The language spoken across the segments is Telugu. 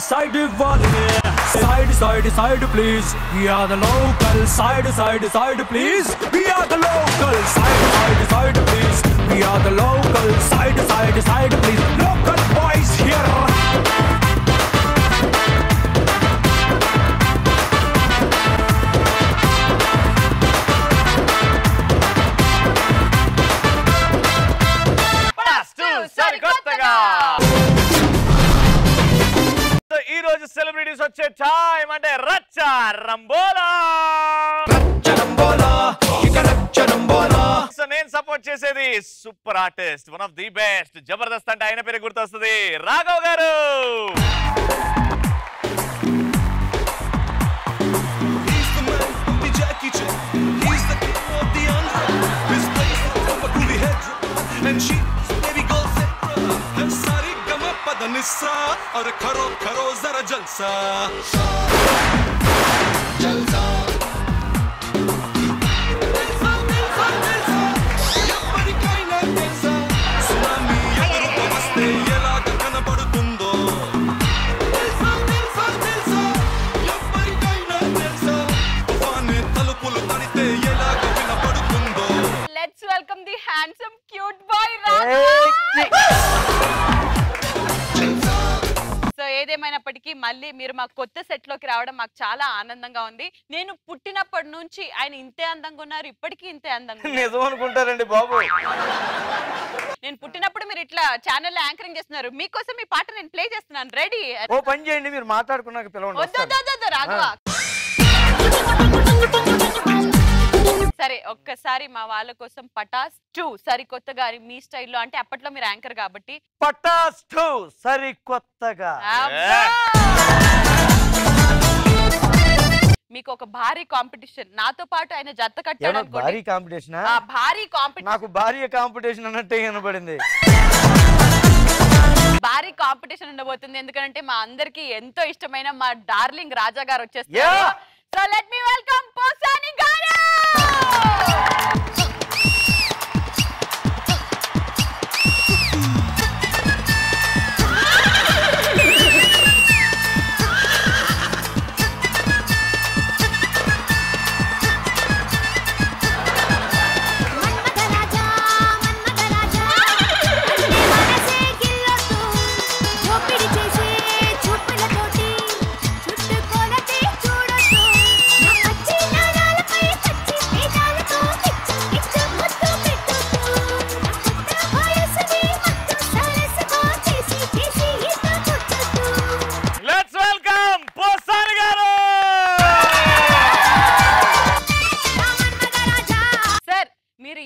side ఇవ్వాలి side side side please we are the local side side side please we are the local side side side please we are the local side side side please local boys here సరికొత్తగా ఈ రోజు సెలబ్రిటీస్ వచ్చే టైం అంటే రచ్చ రంబోలా. సో నేను సపోర్ట్ చేసేది super artist, one of the best, Jabardasth అంటే ఆయన పేరు గుర్తొస్తుంది, రాఘవ్ గారు. और करो करो जरा जलसा Let's welcome the handsome cute boy Raghav. So ఏదేమైనప్పటికీ మళ్ళీ మీరు మా కొత్త సెట్ లోకి రావడం మాకు చాలా ఆనందంగా ఉంది. నేను పుట్టినప్పటి నుంచి ఆయన ఇంతే అందంగా ఉన్నారు, ఇప్పటికీ ఇంతే అందంగా ఉన్నారు. నిజం అనుకుంటారండి బాబు. నేను పుట్టినప్పుడు మీరు ఇట్లా ఛానల్ యాంకరింగ్ చేస్తున్నారు, మీకోసం ఈ పాట నేను ప్లే చేస్తున్నాను. రెడీ? ఓ పని చేయండి, మీరు మాట్లాడుకున్నాక పిలవండి. రాఘవ సరే, ఒక్కసారి మా వాళ్ళ కోసం పటాస్ 2 సరికొత్తగా మీ స్టైల్లో, అంటే అప్పట్లో మీరు యాంకర్ కాబట్టి పటాస్ 2 సరికొత్తగా. మీకు ఒక భారీ కాంపిటీషన్, నాతో పాటు ఆయన జత కట్టాడు. భారీ కాంపిటీషన్? భారీ కాంపిటీషన్. నాకు భారీ కాంపిటీషన్ అన్నట్టే కనబడింది. భారీ కాంపిటీషన్ ఉండబోతుంది, ఎందుకంటే మా అందరికి ఎంతో ఇష్టమైన మా డార్లింగ్ రాజా గారు వచ్చేస్తారు. So let me welcome Posani గారు.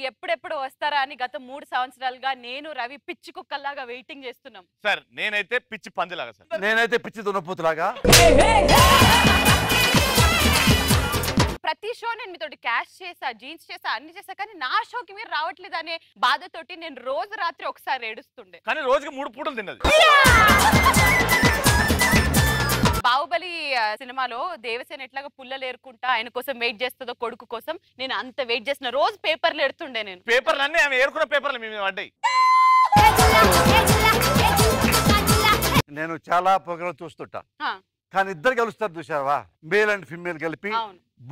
ఎప్పుడెప్పుడు వస్తారా అని గత 3 సంవత్సరాలుగా నేను రవి పిచ్చి కుక్కల్లాగా వెయిటింగ్ చేస్తున్నాం. సార్ నేనైతే పిచ్చి పందిలాగా, సార్ నేనైతే పిచ్చి దున్నపోతులాగా. ప్రతి షో నేను మీతోటి క్యాష్ చేసా, జీన్స్ చేసా, అన్ని చేసా, కానీ నా షోకి మీరు రావట్లేదు అనే బాధతోటి నేను రోజు రాత్రి ఒకసారి ఏడుస్తుండే. కానీ రోజుకి 3 పూటలు తిన్నది. బాహుబలి సినిమాలో దేవసేన ఎట్లాగా పుల్లలు ఏరుకుంటా ఆయన కోసం వెయిట్ చేస్తుందో కొడుకు కోసం, నేను అంత వెయిట్ చేసిన. రోజు పేపర్లు ఎడుతుండే నేను. పేపర్లు అన్నీ ఆమె ఏరుకున్న పేపర్లు మీ మీద పడ్డాయి. నేను చాలా ప్రోగ్రామ్ చూస్తుంటా, కానీ ఇద్దరు కలుస్తారు చూసావా, మేల్ అండ్ ఫిమేల్ కలిపి.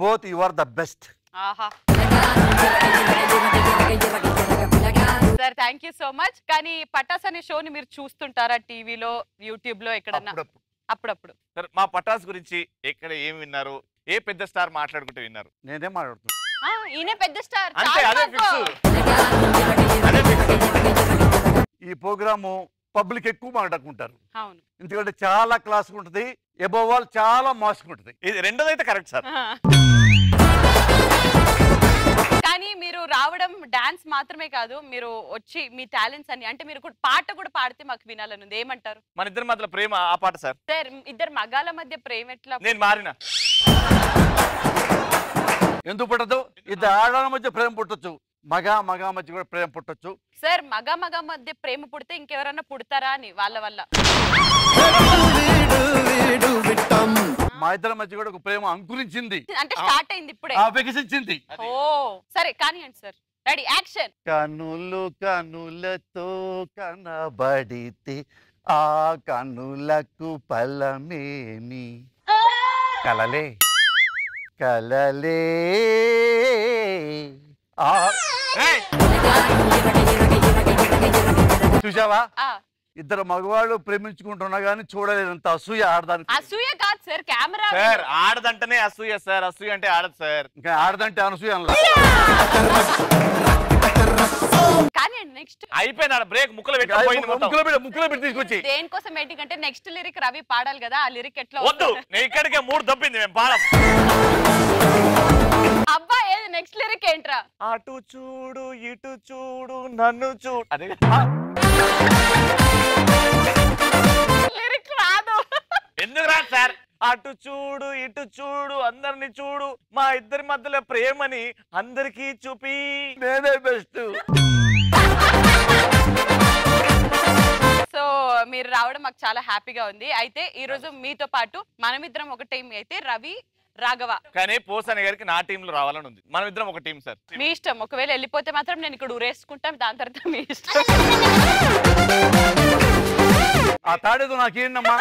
Both you are the best. Sir thank you so much. కానీ పటాస్ అనే షోని మీరు చూస్తుంటారా టీవీలో, యూట్యూబ్ లో ఎక్కడన్నా? అప్పుడప్పుడు. సార్ మా పటాస్ గురించి ఎక్కడ ఏం విన్నారు, ఏ పెద్ద స్టార్ మాట్లాడుకుంటే విన్నారు? నేనే మాట్లాడుతున్నా. ఈయనే పెద్ద స్టార్. ఈ ప్రోగ్రాము పబ్లిక్ ఎక్కువ మాట్లాడుకుంటారు, అవును, ఎందుకంటే చాలా క్లాస్ ఉంటుంది, అబోవ్ ఆల్ చాలా మాస్క్ ఉంటుంది. ఇది రెండోదైతే కరెక్ట్ సార్. కానీ మీరు రావడం డాన్స్ మాత్రమే కాదు, మీరు వచ్చి మీ టాలెంట్స్ అన్ని, అంటే మీరు పాట కూడా పాడితే మాకు వినాలని ఉంది. ఏమంటారు? మన ఇద్దరి మధ్యలో ప్రేమ ఆ పాట సార్. సార్ ఇద్దరు మగాల మధ్య ప్రేమ ఎట్లా? నేను మారినా ఎందుకు పుట్టదు? ఇద్దరు ఆడవాళ్ళ మధ్య ప్రేమ పుట్టొచ్చు, మగ మధ్య కూడా ప్రేమ పుట్టొచ్చు. సార్ మగ మధ్య ప్రేమ పుడితే ఇంకెవరన్నా పుడతారా అని వాళ్ళ వల్ల. మా ఇద్దరి మధ్య కూడా ఒక ప్రేమ అంకురించింది, అంటే స్టార్ట్ అయింది ఇప్పుడే, వికసించింది. ఓ సరే కానివ్వండి సార్. Ready action. కనులు కనులతో కనబడితే ఆ కన్నులకు పలమేమి కలలే కలలే చూసావా ఇద్దరు మగవాళ్ళు ప్రేమించుకుంటున్నా గానీ చూడలేదంత అసూయ ఆడదానికి. అసూయ కాదు సార్, కెమెరా సార్. ఆడదంటేనే అసూయ సార్, అసూయ అంటే ఆడదు సార్. ఇంకా ఆడదంటే అనసూయ అనలా. కానీ నెక్స్ట్ అయిపోయినాడు బ్రేక్, ముక్కలు పెట్టి తీసుకొచ్చి దేనికోసం వెయిటింగ్ అంటే నెక్స్ట్ లిరిక్ రవి పాడాలి కదా, ఆ లిరిక్ ఎట్లా వద్దు. నేను ఇక్కడికే 3 దప్పింది, మేము పాడం. అబ్బా ఏది నెక్స్ట్ లిరిక్ ఏంట్రా? అటు చూడు ఇటు చూడు నన్ను చూడు అదే లిరిక్ రాదు. ఎందుకు రాదు సార్? అటు చూడు ఇటు చూడు అందరిని చూడు, మా ఇద్దరి మధ్యలో ప్రేమని అందరికీ చూపి నేనే బెస్ట్. సో మీరు రావడం మాకు చాలా హ్యాపీగా ఉంది. అయితే ఈ రోజు మీతో పాటు మనమిద్దరం ఒక టీం అయితే రవి రాఘవ, కానీ పోసాని గారికి నా టీంలో రావాలని ఉంది. మనం ఇద్దరం ఒక టీం సార్. మీ ఇష్టం. ఒకవేళ వెళ్ళిపోతే మాత్రం నేను ఇక్కడ ఊరేసుకుంటాం, దాని తర్వాత మీ ఇష్టం. ఆ తాడేదో నాకేంటమ్మా?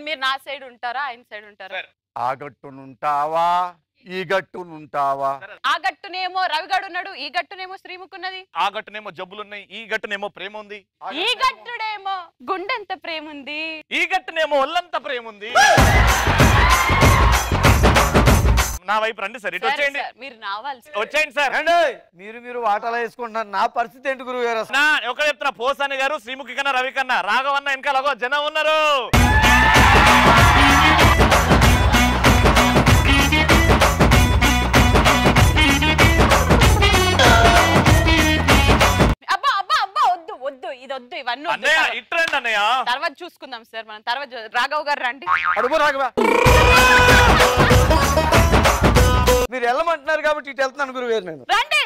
మీరు నా సైడ్ ఉంటారా ఆయన సైడ్ ఉంటారా? ఆ గట్టునుంటావా ఈ గట్టునుంటావా? ఆ గట్టునేమో రవిగాడు ఉన్నాడు, ఈ గట్టునేమో శ్రీముఖున్నది, ఆ గట్టునేమో జబ్బులున్నాయి, ఈ గట్టునేమో ప్రేమ ఉంది, ఈ గట్టుడేమో గుండెంత ప్రేమ ఉంది, ఈ గట్టునేమో ఒళ్ళంత ప్రేమ ఉంది. నా వైపు రండి సార్, ఇటు వచ్చేయండి. మీరు రావాలి, వచ్చేయండి సార్. మీరు వాటాలా వేసుకుంటున్నారు, నా పరిస్థితి ఏంటి గురువు గారు? ఒక చెప్తున్నా, పోసాని గారు శ్రీముఖి కన్నా రవి కన్నా రాఘవన్న వెనకాల జనం ఉన్నారు. అబ్బా అబ్బా అబ్బా వద్దు వద్దు, ఇది వద్దు, ఇవన్నీ అన్నయ్య ఇట్రండి అన్నయ్య, తర్వాత చూసుకుందాం సార్ మనం. తర్వాత రాఘవ్ గారు రండి. అడుగు రాఘవ. మీరు వెళ్ళమంటున్నారు కాబట్టి ఇటు వెళ్తున్నాను గురువు గారు. నేను రండి.